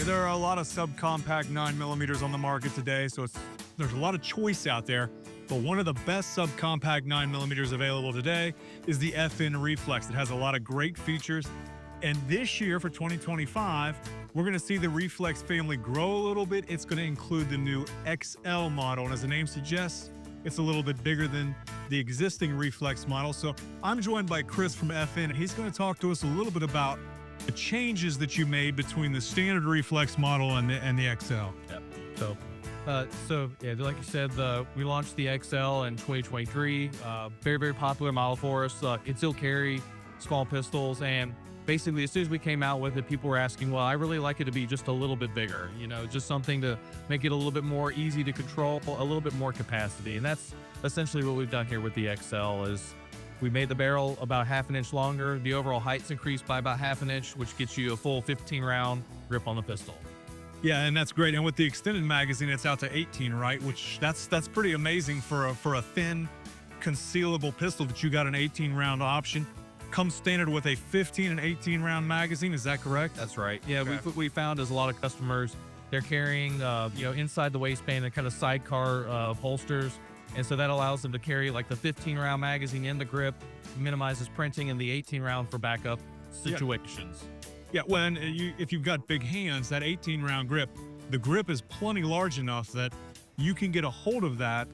There are a lot of subcompact 9mm on the market today, so there's a lot of choice out there. But one of the best subcompact 9mm available today is the FN Reflex. It has a lot of great features. And this year for 2025, we're going to see the Reflex family grow a little bit. It's going to include the new XL model. And as the name suggests, it's a little bit bigger than the existing Reflex model. So I'm joined by Chris from FN. He's going to talk to us a little bit about the changes that you made between the standard Reflex model and the XL. Yep. So yeah, like you said, we launched the XL in 2023. Very, very popular model for us. It still carry small pistols, and basically as soon as we came out with it, people were asking, well, I really like it to be just a little bit bigger, just something to make it a little bit more easy to control, a little bit more capacity. And that's essentially what we've done here with the XL is we made the barrel about half an inch longer. The overall height's increased by about half an inch, which gets you a full 15 round grip on the pistol. Yeah, and that's great. And with the extended magazine, it's out to 18, right? Which that's pretty amazing for a thin, concealable pistol that you got an 18 round option. Comes standard with a 15 and 18 round magazine. Is that correct? That's right. Yeah, okay. What we found is a lot of customers, they're carrying, inside the waistband and kind of sidecar holsters. And so that allows them to carry like the 15 round magazine in the grip, minimizes printing, and the 18 round for backup situations. Yeah, if you've got big hands, that 18 round grip, the grip is plenty large enough that you can get a hold of that,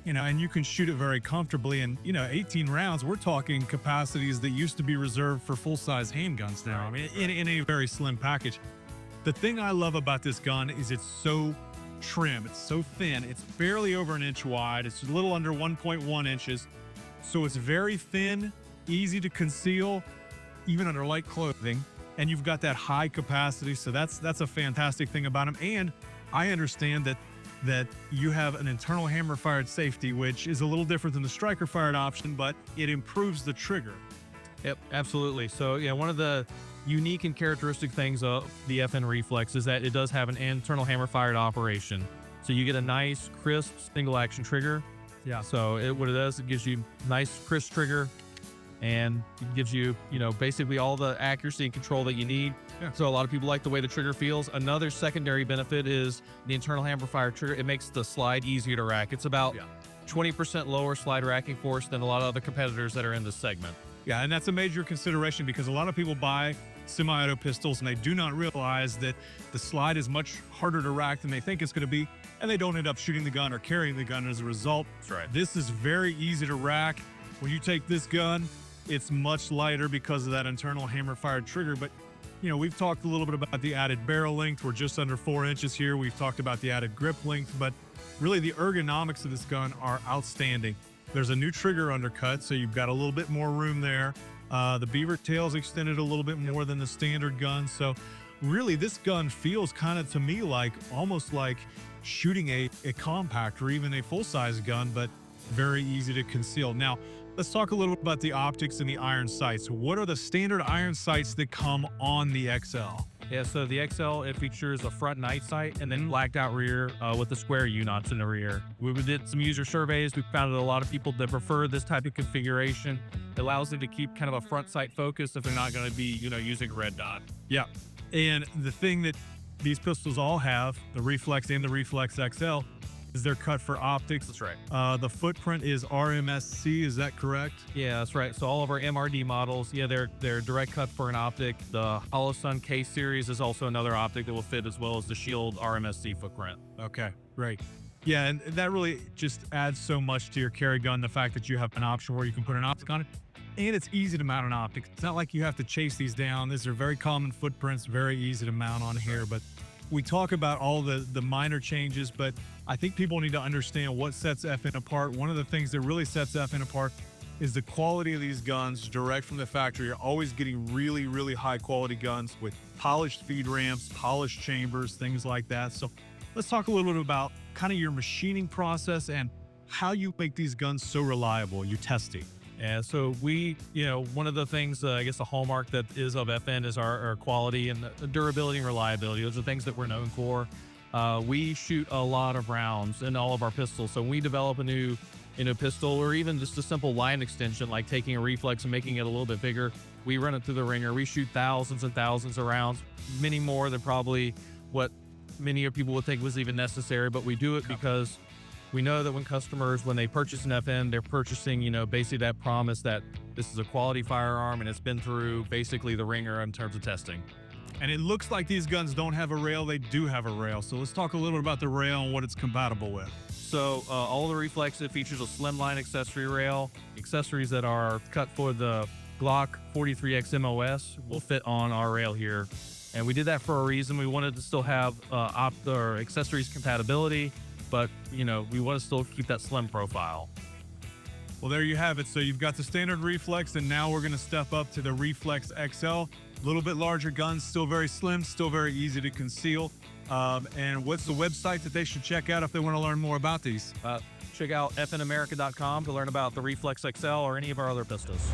and you can shoot it very comfortably. And, 18 rounds, we're talking capacities that used to be reserved for full-size handguns now. I mean, in a very slim package. The thing I love about this gun is it's so trim. It's so thin. It's barely over an inch wide. It's a little under 1.1 inches. So it's very thin, easy to conceal, even under light clothing. And you've got that high capacity. So that's a fantastic thing about them. And I understand that you have an internal hammer fired safety, which is a little different than the striker fired option, but it improves the trigger. Yep, absolutely. So one of the unique and characteristic things of the FN Reflex is that it does have an internal hammer fired operation. So you get a nice, crisp, single action trigger. Yeah. So what it does, it gives you nice, crisp trigger, and it gives you, basically all the accuracy and control that you need. Yeah. So a lot of people like the way the trigger feels. Another secondary benefit is the internal hammer fire trigger. It makes the slide easier to rack. It's about 20% lower slide racking force than a lot of other competitors that are in this segment. Yeah, and that's a major consideration because a lot of people buy semi-auto pistols and they do not realize that the slide is much harder to rack than they think it's going to be, and they don't end up shooting the gun or carrying the gun as a result. That's right. This is very easy to rack. When you take this gun, it's much lighter because of that internal hammer-fired trigger. But, we've talked a little bit about the added barrel length. We're just under 4 inches here. We've talked about the added grip length, but really the ergonomics of this gun are outstanding. There's a new trigger undercut, so you've got a little bit more room there. The beaver tail's extended a little bit more than the standard gun. So really this gun feels kind of to me almost like shooting a compact or even a full-size gun, but very easy to conceal. Now, let's talk a little bit about the optics and the iron sights. What are the standard iron sights that come on the XL? Yeah, so the XL, it features a front night sight and then blacked out rear with the square U-knots in the rear. We did some user surveys. We found that a lot of people that prefer this type of configuration. It allows them to keep kind of a front sight focus if they're not going to be, using a red dot. Yeah, and the thing that these pistols all have, the Reflex and the Reflex XL, is they're cut for optics. That's right. The footprint is RMSC, is that correct? Yeah, that's right. So all of our MRD models, they're direct cut for an optic. The Hollow Sun K series is also another optic that will fit, as well as the Shield RMSC footprint. Okay, great. Yeah, and that really just adds so much to your carry gun, the fact that you have an option where you can put an optic on it. And it's easy to mount an optic. It's not like you have to chase these down. These are very common footprints, very easy to mount on here. But we talk about all the minor changes, but I think people need to understand what sets FN apart. One of the things that really sets FN apart is the quality of these guns direct from the factory. You're always getting really, really high quality guns with polished feed ramps, polished chambers, things like that. So let's talk a little bit about kind of your machining process and how you make these guns so reliable, your testing. And so we, one of the things, I guess the hallmark that is of FN is our quality and the durability and reliability. Those are things that we're known for. We shoot a lot of rounds in all of our pistols. So when we develop a new pistol, or even just a simple line extension, like taking a Reflex and making it a little bit bigger, we run it through the ringer. We shoot thousands and thousands of rounds, many more than probably what many of people would think was even necessary, but we do it because we know that when customers, when they purchase an FN, they're purchasing, basically that promise that this is a quality firearm and it's been through basically the ringer in terms of testing. And it looks like these guns don't have a rail. They do have a rail. So let's talk a little bit about the rail and what it's compatible with. So all the Reflex, it features a slimline accessory rail. Accessories that are cut for the Glock 43X MOS will fit on our rail here. And we did that for a reason. We wanted to still have accessories compatibility, but we want to still keep that slim profile. Well, there you have it. So you've got the standard Reflex, and now we're going to step up to the Reflex XL. A little bit larger guns, still very slim, still very easy to conceal. And what's the website that they should check out if they want to learn more about these? Check out fnamerica.com to learn about the Reflex XL or any of our other pistols.